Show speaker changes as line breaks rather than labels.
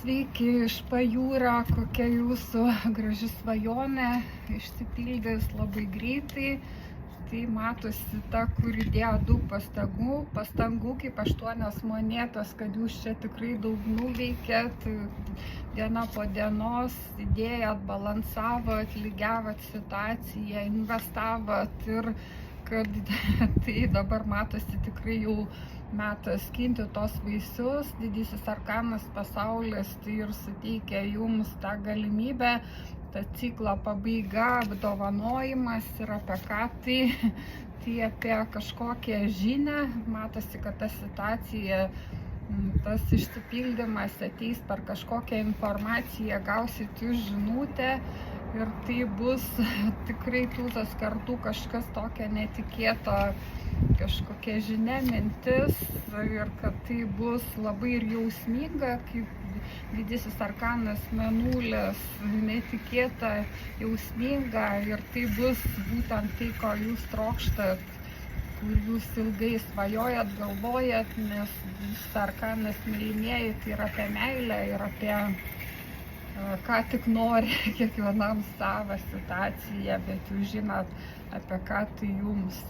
Sveiki iš pajūrio, kokia jūsų graži svajonė išsipildys labai greitai. Tai matosi ta, kur įdėjo daug pastangų kaip 8 monetos, kad jūs čia tikrai daug nuveikėt. Diena po dienos įdėjot, balansavot, lygiavot situaciją, investavot ir kad tai dabar matosi tikrai jau metas skinti tos vaisius. Didysis arkanas pasaulis tai ir suteikia jums tą galimybę, ta ciklo pabaiga, apdovanojimas ir apie ką tai apie kažkokią žinią. Matosi, kad ta situacija, tas išsipildymas ateis per kažkokią informaciją, gausit jūs žinutę ir tai bus tikrai tūzos kartų kažkas tokio netikėto, kažkokia žinia, mintis ir kad tai bus labai ir jausminga, kaip didysis arkanas Mėnulis, netikėta, jausminga ir tai bus būtent tai, ko jūs trokštat, kur jūs ilgai svajojat, galvojat, nes didysis arkanas, mylimieji, tai yra apie meilę ir apie ką tik nori, kiekvienam savą situaciją, bet jūs žinot, apie ką tai jums.